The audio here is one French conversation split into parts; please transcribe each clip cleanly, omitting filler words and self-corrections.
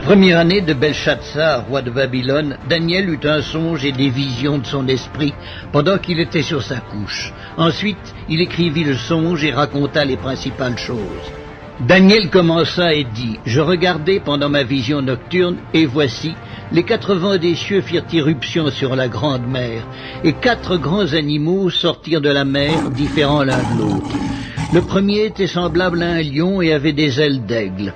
première année de Belshazzar, roi de Babylone, Daniel eut un songe et des visions de son esprit pendant qu'il était sur sa couche. Ensuite, il écrivit le songe et raconta les principales choses. Daniel commença et dit, « Je regardai pendant ma vision nocturne, et voici, les 4 vents des cieux firent irruption sur la grande mer, et 4 grands animaux sortirent de la mer, différents l'un de l'autre. Le premier était semblable à un lion et avait des ailes d'aigle.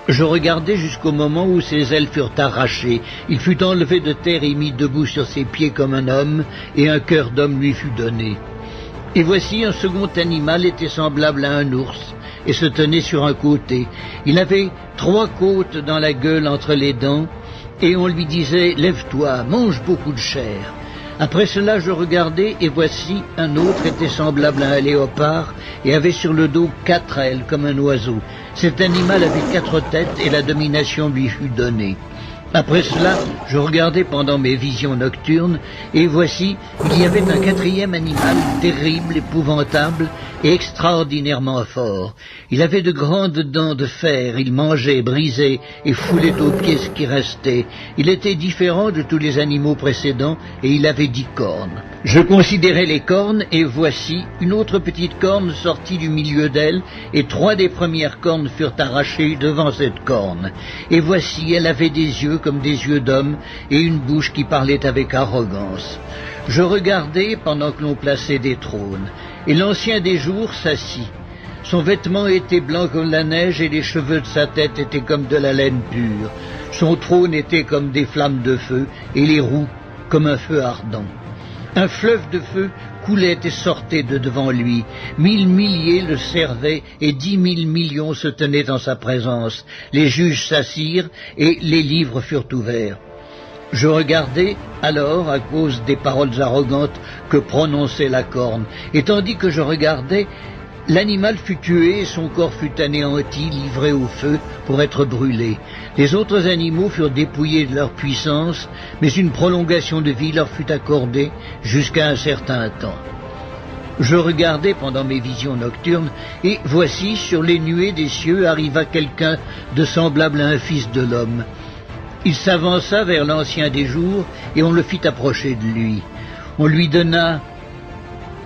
Je regardai jusqu'au moment où ses ailes furent arrachées. Il fut enlevé de terre et mis debout sur ses pieds comme un homme, et un cœur d'homme lui fut donné. Et voici un second animal était semblable à un ours, et se tenait sur un côté. Il avait 3 côtes dans la gueule entre les dents, et on lui disait « Lève-toi, mange beaucoup de chair ». Après cela, je regardai, et voici, un autre était semblable à un léopard, et avait sur le dos 4 ailes, comme un oiseau. Cet animal avait 4 têtes, et la domination lui fut donnée. Après cela, je regardai pendant mes visions nocturnes, et voici, il y avait un 4e animal, terrible, épouvantable, et extraordinairement fort. Il avait de grandes dents de fer, il mangeait, brisait, et foulait aux pieds ce qui restait. Il était différent de tous les animaux précédents, et il avait 10 cornes. Je considérai les cornes, et voici, une autre petite corne sortit du milieu d'elle, et 3 des premières cornes furent arrachées devant cette corne. Et voici, elle avait des yeux comme des yeux d'homme, et une bouche qui parlait avec arrogance. Je regardai pendant que l'on plaçait des trônes, et l'ancien des jours s'assit. Son vêtement était blanc comme la neige, et les cheveux de sa tête étaient comme de la laine pure. Son trône était comme des flammes de feu, et les roues comme un feu ardent. Un fleuve de feu coulait et sortait de devant lui. 1000 milliers le servaient, et 10 000 millions se tenaient en sa présence. Les juges s'assirent, et les livres furent ouverts. Je regardai alors à cause des paroles arrogantes que prononçait la corne, et tandis que je regardais, l'animal fut tué et son corps fut anéanti, livré au feu pour être brûlé. Les autres animaux furent dépouillés de leur puissance, mais une prolongation de vie leur fut accordée jusqu'à un certain temps. Je regardai pendant mes visions nocturnes, et voici, sur les nuées des cieux arriva quelqu'un de semblable à un fils de l'homme. Il s'avança vers l'ancien des jours, et on le fit approcher de lui. On lui donna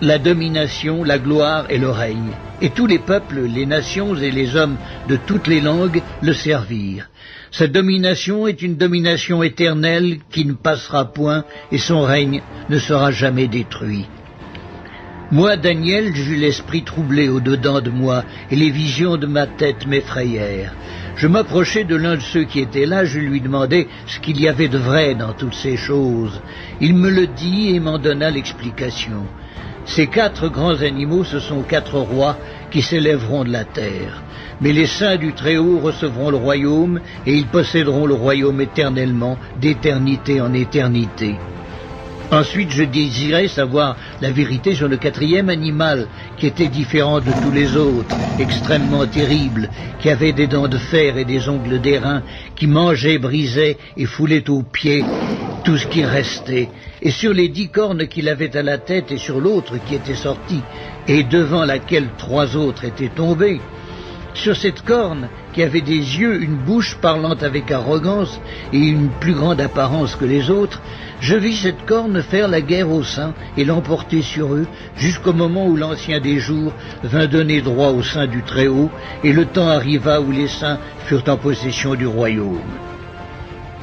la domination, la gloire et le règne. Et tous les peuples, les nations et les hommes de toutes les langues le servirent. Sa domination est une domination éternelle qui ne passera point, et son règne ne sera jamais détruit. Moi, Daniel, j'eus l'esprit troublé au-dedans de moi, et les visions de ma tête m'effrayèrent. Je m'approchai de l'un de ceux qui étaient là, je lui demandai ce qu'il y avait de vrai dans toutes ces choses. Il me le dit et m'en donna l'explication. Ces 4 grands animaux, ce sont 4 rois qui s'élèveront de la terre. Mais les saints du Très-Haut recevront le royaume, et ils posséderont le royaume éternellement, d'éternité en éternité. Ensuite, je désirais savoir la vérité sur le 4e animal, qui était différent de tous les autres, extrêmement terrible, qui avait des dents de fer et des ongles d'airain, qui mangeait, brisait et foulait aux pieds tout ce qui restait. Et sur les 10 cornes qu'il avait à la tête et sur l'autre qui était sortie, et devant laquelle 3 autres étaient tombés, sur cette corne qui avait des yeux, une bouche parlant avec arrogance et une plus grande apparence que les autres, je vis cette corne faire la guerre aux saints et l'emporter sur eux jusqu'au moment où l'ancien des jours vint donner droit aux saints du Très-Haut, et le temps arriva où les saints furent en possession du royaume.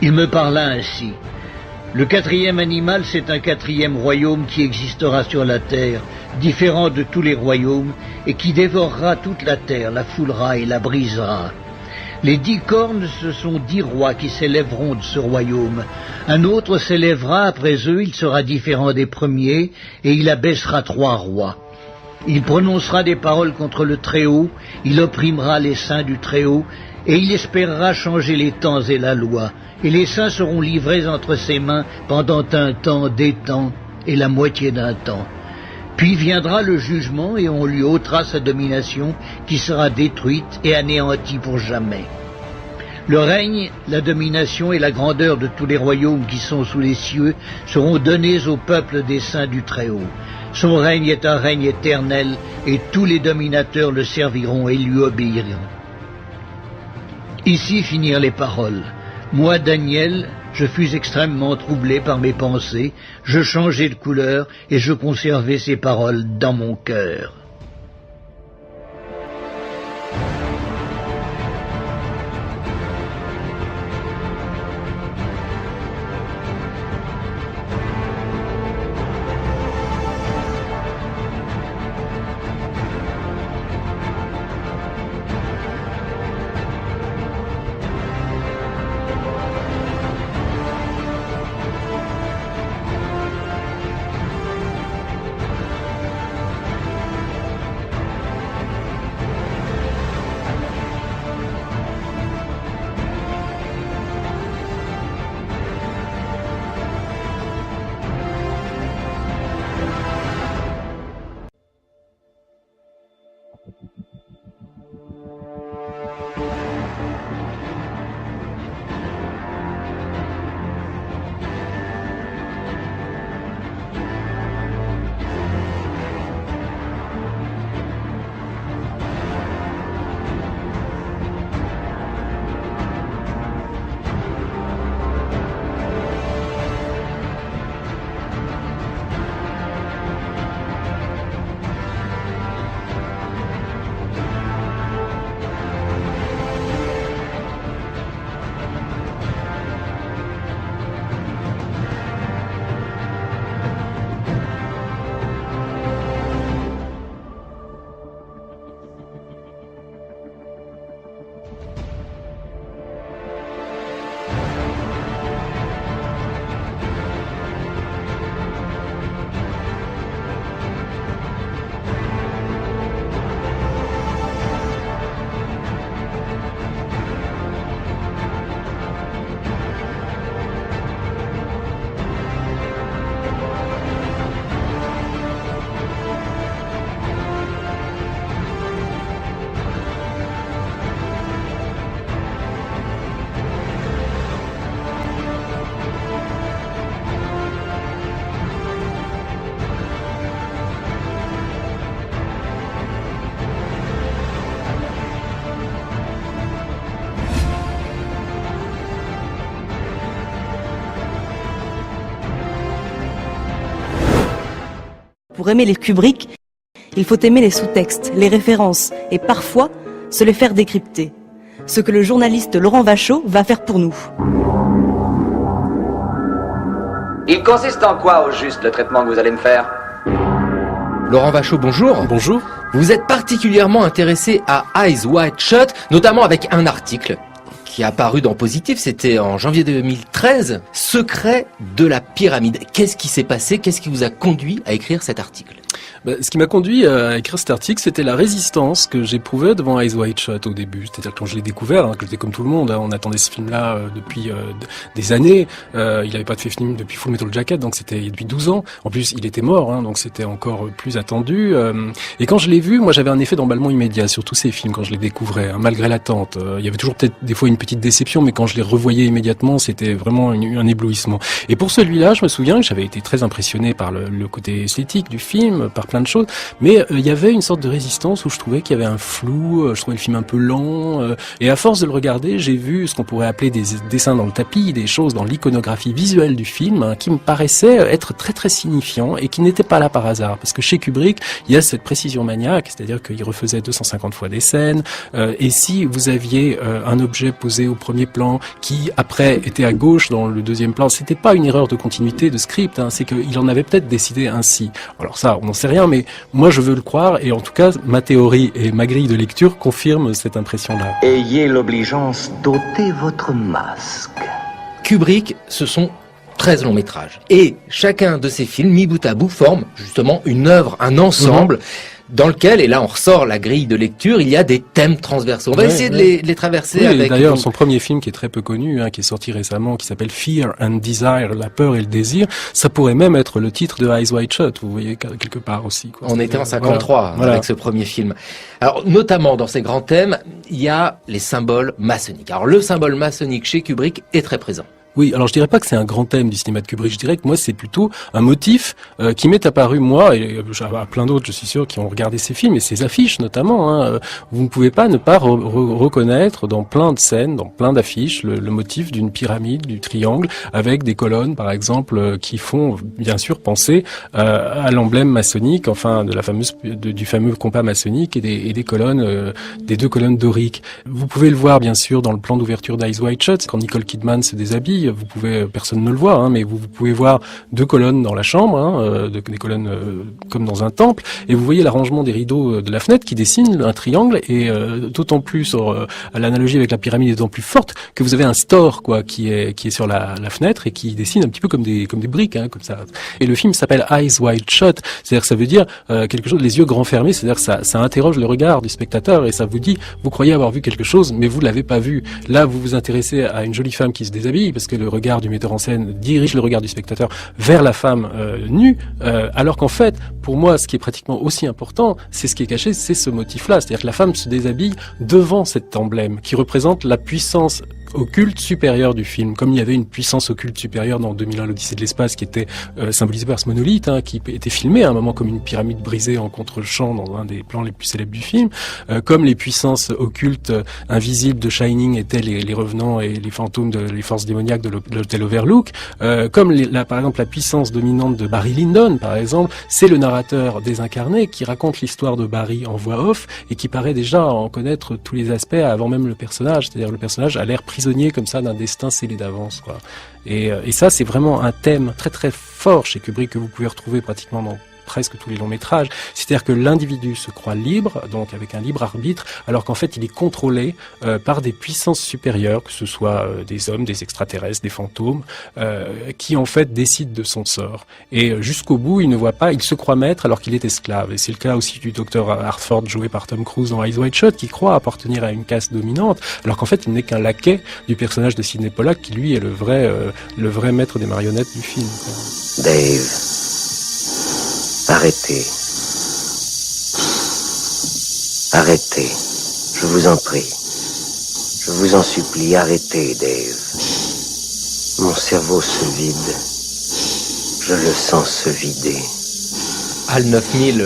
Il me parla ainsi. Le 4e animal, c'est un 4e royaume qui existera sur la terre, différent de tous les royaumes, et qui dévorera toute la terre, la foulera et la brisera. Les 10 cornes, ce sont 10 rois qui s'élèveront de ce royaume. Un autre s'élèvera après eux, il sera différent des premiers, et il abaissera 3 rois. Il prononcera des paroles contre le Très-Haut, il opprimera les saints du Très-Haut, et il espérera changer les temps et la loi. Et les saints seront livrés entre ses mains pendant un temps, des temps, et la moitié d'un temps. Puis viendra le jugement, et on lui ôtera sa domination, qui sera détruite et anéantie pour jamais. Le règne, la domination et la grandeur de tous les royaumes qui sont sous les cieux seront donnés au peuple des saints du Très-Haut. Son règne est un règne éternel, et tous les dominateurs le serviront et lui obéiront. Ici finirent les paroles. Moi, Daniel, je fus extrêmement troublé par mes pensées, je changeai de couleur et je conservai ces paroles dans mon cœur. Pour aimer les Kubrick, il faut aimer les sous-textes, les références et parfois se les faire décrypter. Ce que le journaliste Laurent Vachaud va faire pour nous. Il consiste en quoi au juste le traitement que vous allez me faire? Laurent Vachaud, bonjour. Bonjour. Vous êtes particulièrement intéressé à Eyes Wide Shut, notamment avec un article qui est apparu dans Positif, c'était en janvier 2013, Secret de la pyramide. Qu'est-ce qui s'est passé? Qu'est-ce qui vous a conduit à écrire cet article? Ce qui m'a conduit à écrire cet article, c'était la résistance que j'éprouvais devant Eyes Wide Shut au début. C'est-à-dire quand je l'ai découvert, que j'étais comme tout le monde, on attendait ce film-là depuis des années. Il n'avait pas fait film depuis Full Metal Jacket, donc c'était depuis 12 ans. En plus, il était mort, donc c'était encore plus attendu. Et quand je l'ai vu, moi j'avais un effet d'emballement immédiat sur tous ces films quand je les découvrais, malgré l'attente. Il y avait toujours peut-être des fois une petite déception, mais quand je les revoyais immédiatement, c'était vraiment un éblouissement. Et pour celui-là, je me souviens que j'avais été très impressionné par le côté esthétique du film, par plein de choses, mais il y avait une sorte de résistance où je trouvais qu'il y avait un flou, je trouvais le film un peu lent, et à force de le regarder, j'ai vu ce qu'on pourrait appeler des dessins dans le tapis, des choses dans l'iconographie visuelle du film, qui me paraissaient être très très signifiants et qui n'étaient pas là par hasard, parce que chez Kubrick, il y a cette précision maniaque, c'est-à-dire qu'il refaisait 250 fois des scènes, et si vous aviez un objet posé au premier plan qui après était à gauche dans le deuxième plan, c'était pas une erreur de continuité de script, c'est qu'il en avait peut-être décidé ainsi. Alors ça, on n'en sait rien, mais moi je veux le croire, et en tout cas ma théorie et ma grille de lecture confirment cette impression-là. Ayez l'obligeance d'ôter votre masque. Kubrick, ce sont 13 longs métrages. Et chacun de ces films, mis bout à bout, forme justement une œuvre, un ensemble, dans lequel, et là on ressort la grille de lecture, il y a des thèmes transversaux. On va essayer de les traverser avec... D'ailleurs, son premier film qui est très peu connu, qui est sorti récemment, qui s'appelle Fear and Desire, la peur et le désir, ça pourrait même être le titre de Eyes Wide Shut, vous voyez, quelque part aussi. Quoi. On était en 53 avec ce premier film. Alors, notamment dans ces grands thèmes, il y a les symboles maçonniques. Alors, le symbole maçonnique chez Kubrick est très présent. Oui, alors je dirais pas que c'est un grand thème du cinéma de Kubrick, je dirais que moi c'est plutôt un motif qui m'est apparu, moi, et à plein d'autres, je suis sûr, qui ont regardé ces films, et ces affiches notamment. Hein. Vous ne pouvez pas ne pas reconnaître dans plein de scènes, dans plein d'affiches, le motif d'une pyramide, du triangle, avec des colonnes, par exemple, qui font bien sûr penser à l'emblème maçonnique, enfin de la fameuse du fameux compas maçonnique et des colonnes, des deux colonnes doriques. Vous pouvez le voir bien sûr dans le plan d'ouverture d'Eyes Wide Shut, quand Nicole Kidman se déshabille, vous pouvez, personne ne le voit, hein, mais vous pouvez voir deux colonnes dans la chambre, hein, des colonnes comme dans un temple, et vous voyez l'arrangement des rideaux de la fenêtre qui dessine un triangle, et d'autant plus l'analogie avec la pyramide est d'autant plus forte que vous avez un store quoi qui est sur la fenêtre et qui dessine un petit peu comme des briques, hein, comme ça. Et le film s'appelle Eyes Wide Shut, c'est-à-dire que ça veut dire quelque chose, les yeux grands fermés, c'est-à-dire que ça interroge le regard du spectateur et ça vous dit, vous croyez avoir vu quelque chose, mais vous l'avez pas vu. Là, vous vous intéressez à une jolie femme qui se déshabille parce que le regard du metteur en scène dirige le regard du spectateur vers la femme nue, alors qu'en fait, pour moi, ce qui est pratiquement aussi important, c'est ce qui est caché, c'est ce motif-là, c'est-à-dire que la femme se déshabille devant cet emblème qui représente la puissance occulte supérieure du film, comme il y avait une puissance occulte supérieure dans 2001 l'Odyssée de l'espace qui était symbolisée par ce monolithe, hein, qui était filmé à un moment comme une pyramide brisée en contre-champ dans un des plans les plus célèbres du film, comme les puissances occultes invisibles de Shining étaient les revenants et les fantômes les forces démoniaques de l'hôtel Overlook, comme par exemple la puissance dominante de Barry Lyndon par exemple, c'est le narrateur désincarné qui raconte l'histoire de Barry en voix off et qui paraît déjà en connaître tous les aspects avant même le personnage, c'est-à-dire le personnage a l'air prisonnier comme ça d'un destin scellé d'avance, quoi. Et ça, c'est vraiment un thème très très fort chez Kubrick que vous pouvez retrouver pratiquement dans presque tous les longs métrages, c'est-à-dire que l'individu se croit libre, donc avec un libre arbitre, alors qu'en fait il est contrôlé par des puissances supérieures, que ce soit des hommes, des extraterrestres, des fantômes, qui en fait décident de son sort. Et jusqu'au bout, il ne voit pas, il se croit maître alors qu'il est esclave. Et c'est le cas aussi du docteur Hartford joué par Tom Cruise dans Eyes Wide Shut, qui croit appartenir à une caste dominante, alors qu'en fait il n'est qu'un laquais du personnage de Sidney Pollack, qui lui est le vrai maître des marionnettes du film, quoi. Dave, arrêtez. Arrêtez, je vous en prie. Je vous en supplie, arrêtez, Dave. Mon cerveau se vide. Je le sens se vider. HAL 9000,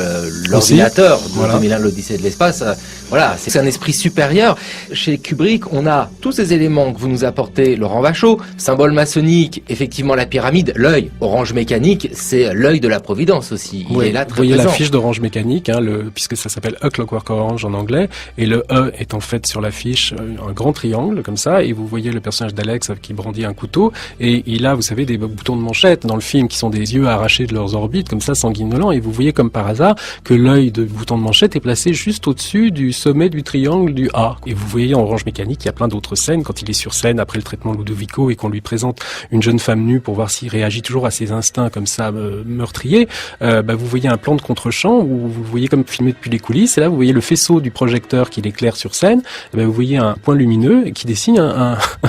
l'ordinateur de voilà. 2001 l'Odyssée de l'espace, voilà, c'est un esprit supérieur. Chez Kubrick, on a tous ces éléments que vous nous apportez, Laurent Vachaud, symbole maçonnique, effectivement la pyramide, l'œil, Orange Mécanique, c'est l'œil de la Providence aussi. Il est là très vous voyez présent. l'affiche d'Orange Mécanique, hein, puisque ça s'appelle A Clockwork Orange en anglais, et le E est en fait sur l'affiche un grand triangle comme ça, et vous voyez le personnage d'Alex qui brandit un couteau, et il a, vous savez, des boutons de manchette dans le film qui sont des yeux arrachés de leurs orbites, comme ça, sanguinolents, et vous voyez comme par hasard que l'œil de bouton de manchette est placé juste au-dessus du sommet du triangle du A. Et vous voyez en Orange Mécanique, il y a plein d'autres scènes, quand il est sur scène après le traitement de Ludovico et qu'on lui présente une jeune femme nue pour voir s'il réagit toujours à ses instincts comme ça meurtriers, vous voyez un plan de contre-champ où vous voyez comme filmé depuis les coulisses, et là vous voyez le faisceau du projecteur qui l'éclaire sur scène, vous voyez un point lumineux qui dessine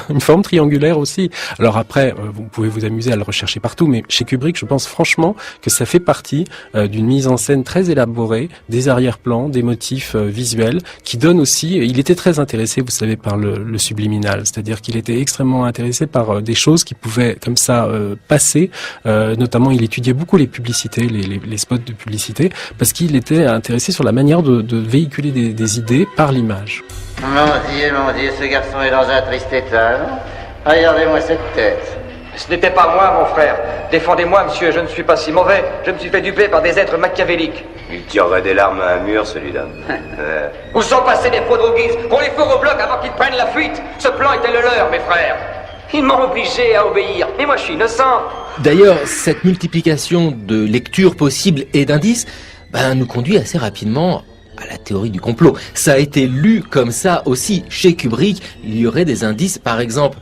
une forme triangulaire aussi. Alors après, vous pouvez vous amuser à le rechercher partout, mais chez Kubrick, je pense franchement que ça fait partie d'une mise en scène très élaborée, des arrière-plans, des motifs visuels, qui donnent aussi, il était très intéressé, vous savez, par le subliminal, c'est-à-dire qu'il était extrêmement intéressé par des choses qui pouvaient comme ça passer, notamment il étudiait beaucoup les publicités, les spots de publicité, parce qu'il était intéressé sur la manière de véhiculer des idées par l'image. Mon Dieu, ce garçon est dans un triste état. Regardez-moi cette tête. Ce n'était pas moi, mon frère. Défendez-moi, monsieur, je ne suis pas si mauvais. Je me suis fait duper par des êtres machiavéliques. Il tirerait des larmes à un mur, celui-là. Où sont passés les faux droguistes? Qu'on les fourre au bloc avant qu'ils prennent la fuite. Ce plan était le leur, mes frères. Ils m'ont obligé à obéir. Mais moi, je suis innocent. D'ailleurs, cette multiplication de lectures possibles et d'indices nous conduit assez rapidement à la théorie du complot. Ça a été lu comme ça aussi chez Kubrick. Il y aurait des indices, par exemple,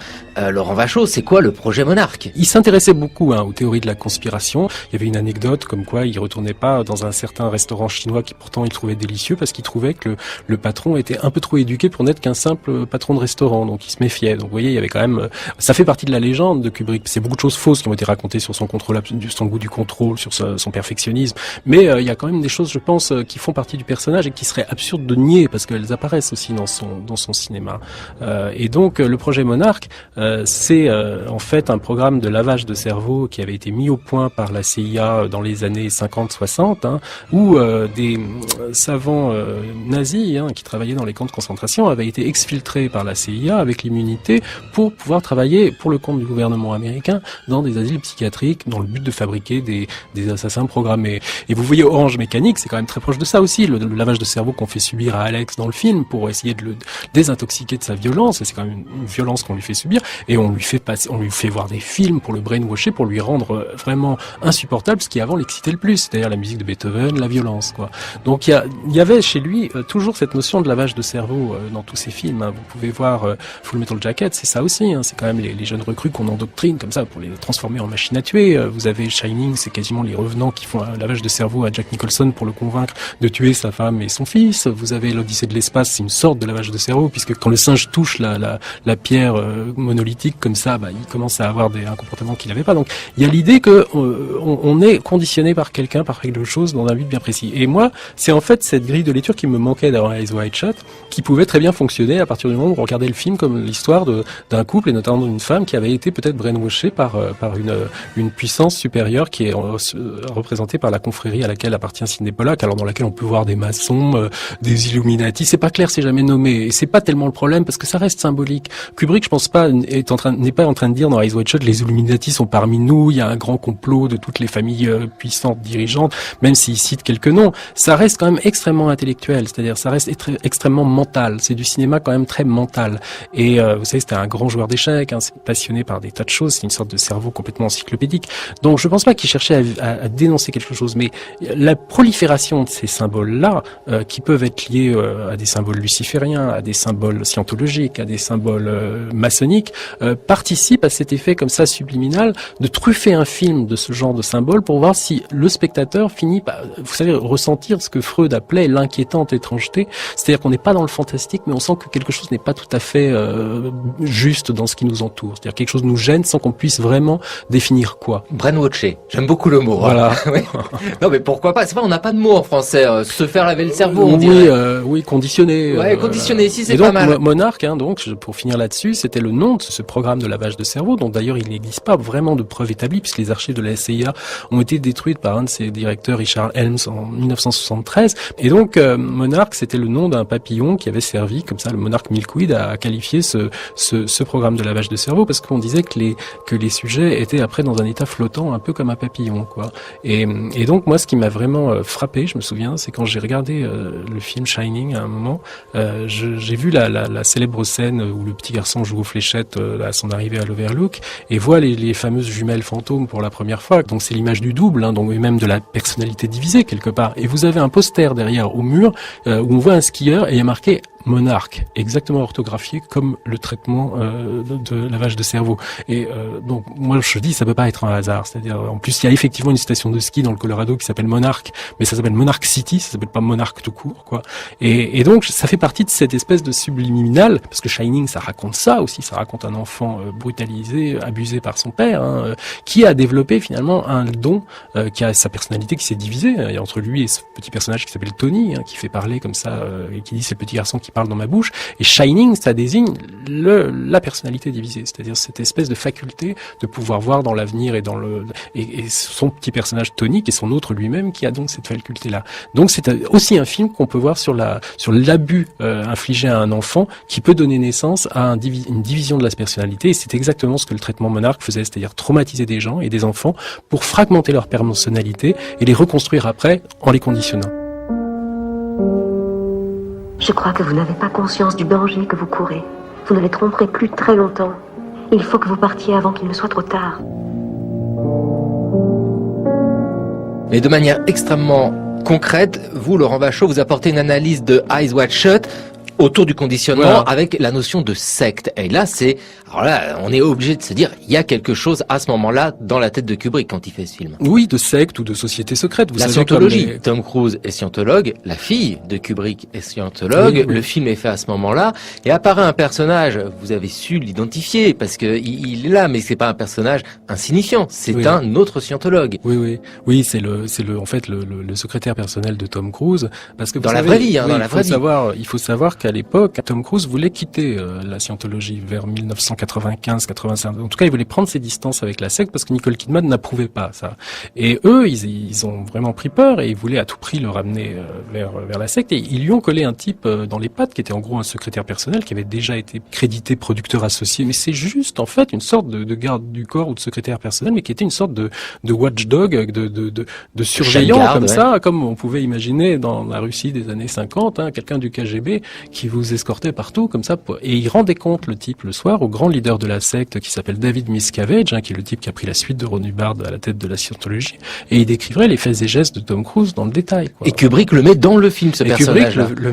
Laurent Vachaud, c'est quoi le projet Monarque? Il s'intéressait beaucoup aux théories de la conspiration. Il y avait une anecdote comme quoi il retournait pas dans un certain restaurant chinois qui pourtant il trouvait délicieux parce qu'il trouvait que le patron était un peu trop éduqué pour n'être qu'un simple patron de restaurant, donc il se méfiait. Donc vous voyez, il y avait quand même, ça fait partie de la légende de Kubrick. C'est beaucoup de choses fausses qui ont été racontées sur son contrôle, son goût du contrôle, sur son perfectionnisme. Mais il y a quand même des choses, je pense, qui font partie du personnage et qui seraient absurdes de nier parce qu'elles apparaissent aussi dans son cinéma. Et donc le projet Monarque, c'est en fait un programme de lavage de cerveau qui avait été mis au point par la CIA dans les années 50-60, où des savants nazis qui travaillaient dans les camps de concentration avaient été exfiltrés par la CIA avec l'immunité pour pouvoir travailler pour le compte du gouvernement américain dans des asiles psychiatriques dans le but de fabriquer des assassins programmés. Et vous voyez Orange Mécanique, c'est quand même très proche de ça aussi, le lavage de cerveau qu'on fait subir à Alex dans le film pour essayer de le désintoxiquer de sa violence, et c'est quand même une violence qu'on lui fait subir, et on lui fait voir des films pour le brainwasher, pour lui rendre vraiment insupportable ce qui avant l'excitait le plus, c'est-à-dire la musique de Beethoven, la violence, quoi. Donc il y avait chez lui toujours cette notion de lavage de cerveau dans tous ses films. Vous pouvez voir Full Metal Jacket, c'est ça aussi, c'est quand même les jeunes recrues qu'on endoctrine comme ça pour les transformer en machines à tuer. Vous avez Shining, c'est quasiment les revenants qui font un lavage de cerveau à Jack Nicholson pour le convaincre de tuer sa femme et son fils. Vous avez l'Odyssée de l'espace, c'est une sorte de lavage de cerveau, puisque quand le singe touche la pierre monolithique comme ça, il commence à avoir un comportement qu'il n'avait pas. Donc il y a l'idée que on est conditionné par quelqu'un, par quelque chose, dans un but bien précis. Et moi, c'est en fait cette grille de lecture qui me manquait dans Eyes Wide Shut, qui pouvait très bien fonctionner à partir du moment où on regardait le film comme l'histoire d'un couple, et notamment d'une femme qui avait été peut-être brainwashée par une puissance supérieure qui est représentée par la confrérie à laquelle appartient Sidney Pollack, alors dans laquelle on peut voir des maçons, des Illuminati. C'est pas clair, c'est jamais nommé, et c'est pas tellement le problème parce que ça reste symbolique. Kubrick, je pense pas, n'est pas en train de dire dans Eyes Wide Shut les Illuminati sont parmi nous, il y a un grand complot de toutes les familles puissantes dirigeantes, même s'il cite quelques noms. Ça reste quand même extrêmement intellectuel, c'est-à-dire ça reste extrêmement mental. C'est du cinéma quand même très mental. Et vous savez, c'était un grand joueur d'échecs, c'est passionné par des tas de choses, c'est une sorte de cerveau complètement encyclopédique. Donc je pense pas qu'il cherchait à dénoncer quelque chose, mais la prolifération de ces symboles-là, qui peuvent être liés à des symboles lucifériens, à des symboles scientologiques, à des symboles maçonniques, participe à cet effet comme ça subliminal de truffer un film de ce genre de symboles pour voir si le spectateur finit par, vous savez, ressentir ce que Freud appelait l'inquiétante étrangeté, c'est-à-dire qu'on n'est pas dans le fantastique, mais on sent que quelque chose n'est pas tout à fait juste dans ce qui nous entoure, c'est-à-dire quelque chose nous gêne sans qu'on puisse vraiment définir quoi. Brainwasher, j'aime beaucoup le mot. Voilà. Oui. Non mais pourquoi pas, c'est vrai, on n'a pas de mot en français, se faire laver le cerveau, on dirait. Oui, conditionné. Ouais, conditionné, si c'est et donc, pas mal. Monarch, donc, pour finir là-dessus, c'était le nom de ce programme de lavage de cerveau, dont d'ailleurs il n'existe pas vraiment de preuves établies, puisque les archives de la CIA ont été détruites par un de ses directeurs, Richard Helms, en 1973. Et donc, Monarch, c'était le nom d'un papillon qui avait servi, comme ça, le Monarch milkweed, à qualifier ce programme de lavage de cerveau, parce qu'on disait que les sujets étaient après dans un état flottant, un peu comme un papillon, quoi. Et donc, moi, ce qui m'a vraiment frappé, je me souviens, c'est quand j'ai regardé le film Shining à un moment, j'ai vu la célèbre scène où le petit garçon joue aux fléchettes à son arrivée à l'Overlook et voit les fameuses jumelles fantômes pour la première fois. Donc c'est l'image du double, donc et même de la personnalité divisée quelque part. Et vous avez un poster derrière au mur où on voit un skieur et il y a marqué Monarch, exactement orthographié comme le traitement de lavage de cerveau. Et donc moi je dis ça peut pas être un hasard. C'est-à-dire en plus il y a effectivement une station de ski dans le Colorado qui s'appelle Monarch, mais ça s'appelle Monarch City, ça s'appelle pas Monarch tout court, quoi. Et donc ça fait partie de cette espèce de subliminal, parce que Shining ça raconte ça aussi, ça raconte un enfant brutalisé, abusé par son père, qui a développé finalement un don, qui a sa personnalité qui s'est divisée. Il y a entre lui et ce petit personnage qui s'appelle Tony, qui fait parler comme ça, et qui dit c'est le petit garçon qui parle dans ma bouche. Et Shining, ça désigne la personnalité divisée, c'est-à-dire cette espèce de faculté de pouvoir voir dans l'avenir et et son petit personnage Tony, qui est son autre lui-même, qui a donc cette faculté-là. Donc c'est aussi un film qu'on peut voir sur l'abus infligé à un enfant qui peut donner naissance à une division de la personnalité, et c'est exactement ce que le traitement Monarch faisait, c'est-à-dire traumatiser des gens et des enfants pour fragmenter leur personnalité et les reconstruire après en les conditionnant. Je crois que vous n'avez pas conscience du danger que vous courez. Vous ne les tromperez plus très longtemps. Il faut que vous partiez avant qu'il ne soit trop tard. Mais de manière extrêmement concrète, vous, Laurent Vachaud, vous apportez une analyse de Eyes Wide Shut autour du conditionnement, voilà, avec la notion de secte. Et là, on est obligé de se dire, il y a quelque chose à ce moment-là dans la tête de Kubrick quand il fait ce film. Oui, de secte ou de société secrète. Vous la savez, scientologie. Tom Cruise est scientologue, la fille de Kubrick est scientologue, oui. Le film est fait à ce moment-là, et apparaît un personnage, vous avez su l'identifier, parce que il est là, mais c'est pas un personnage insignifiant, c'est un autre scientologue. Oui, c'est en fait le secrétaire personnel de Tom Cruise, parce que dans la vraie vie, dans la vraie vie. Il faut savoir qu'à qu'à l'époque, Tom Cruise voulait quitter la scientologie vers 1995-85. En tout cas, il voulait prendre ses distances avec la secte parce que Nicole Kidman n'approuvait pas ça. Et eux, ils ont vraiment pris peur et ils voulaient à tout prix le ramener vers la secte. Et ils lui ont collé un type dans les pattes qui était en gros un secrétaire personnel qui avait déjà été crédité producteur associé. Mais c'est juste en fait une sorte de garde du corps ou de secrétaire personnel, mais qui était une sorte de watchdog, de surveillant comme ça, comme on pouvait imaginer dans la Russie des années 50, hein, quelqu'un du KGB qui vous escortait partout comme ça. Et il rendait compte le type le soir au grand leader de la secte qui s'appelle David Miscavige, hein, qui est le type qui a pris la suite de Ron Hubbard à la tête de la scientologie, et il décrivrait les faits et gestes de Tom Cruise dans le détail, quoi. Et Kubrick le met dans le film, ce personnage. Kubrick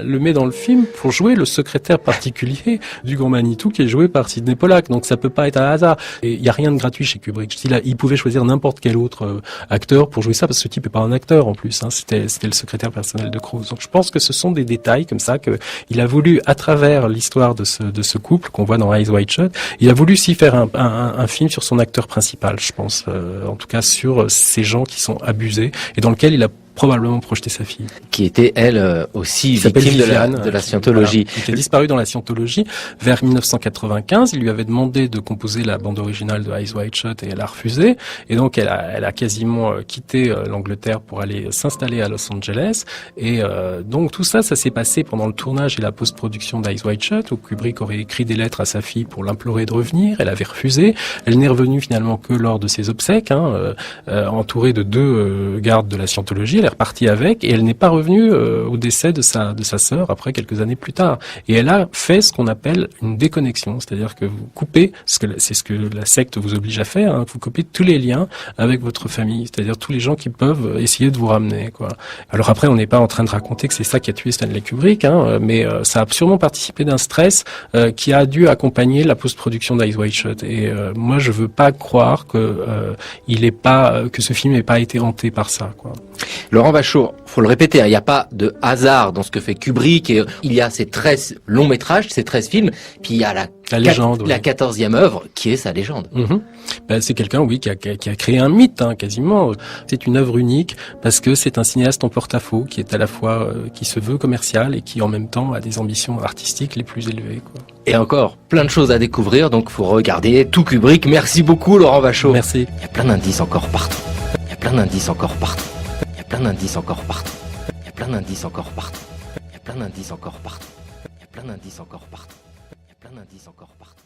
le met dans le film pour jouer le secrétaire particulier du grand Manitou qui est joué par Sidney Pollack. Donc ça peut pas être un hasard. Et il y a rien de gratuit chez Kubrick. Il pouvait choisir n'importe quel autre acteur pour jouer ça, parce que ce type est pas un acteur en plus, hein. C'était le secrétaire personnel de Cruise. Donc je pense que ce sont des détails comme ça que il a voulu, à travers l'histoire de ce couple qu'on voit dans Eyes Wide Shut, il a voulu aussi faire un film sur son acteur principal, je pense, en tout cas sur ces gens qui sont abusés et dans lequel il a probablement projeté sa fille. Qui était, elle, aussi victime de la scientologie. Voilà, qui a disparu dans la scientologie vers 1995. Il lui avait demandé de composer la bande originale de Eyes Wide Shut et elle a refusé. Et donc, elle a quasiment quitté l'Angleterre pour aller s'installer à Los Angeles. Et donc, tout ça s'est passé pendant le tournage et la post-production d'Eyes Wide Shut, où Kubrick aurait écrit des lettres à sa fille pour l'implorer de revenir. Elle avait refusé. Elle n'est revenue finalement que lors de ses obsèques, hein, entourée de 2 gardes de la scientologie. Elle est repartie avec et elle n'est pas revenue au décès de sa sœur après quelques années plus tard. Et elle a fait ce qu'on appelle une déconnexion, c'est-à-dire que vous coupez, c'est ce que la secte vous oblige à faire, hein, vous coupez tous les liens avec votre famille, c'est-à-dire tous les gens qui peuvent essayer de vous ramener, quoi. Alors après, on n'est pas en train de raconter que c'est ça qui a tué Stanley Kubrick, hein, mais ça a sûrement participé d'un stress qui a dû accompagner la post-production d'Eyes Wide Shut. Et moi, je veux pas croire que que ce film n'ait pas été hanté par ça, quoi. Laurent Vachaud, faut le répéter, il n'y a pas de hasard dans ce que fait Kubrick. Et il y a ces 13 longs métrages, ces 13 films, puis il y a la légende, la 14e œuvre qui est sa légende. C'est quelqu'un, oui, qui a créé un mythe, hein, quasiment. C'est une œuvre unique parce que c'est un cinéaste en porte-à-faux qui est à la fois qui se veut commercial et qui en même temps a des ambitions artistiques les plus élevées, quoi. Et encore plein de choses à découvrir, donc faut regarder tout Kubrick. Merci beaucoup Laurent Vachaud. Merci. Il y a plein d'indices encore partout. Il y a plein d'indices encore partout. Il y a plein d'indices encore partout. Il y a plein d'indices encore partout. Il y a plein d'indices encore partout. Il y a plein d'indices encore partout. Il y a plein d'indices encore partout.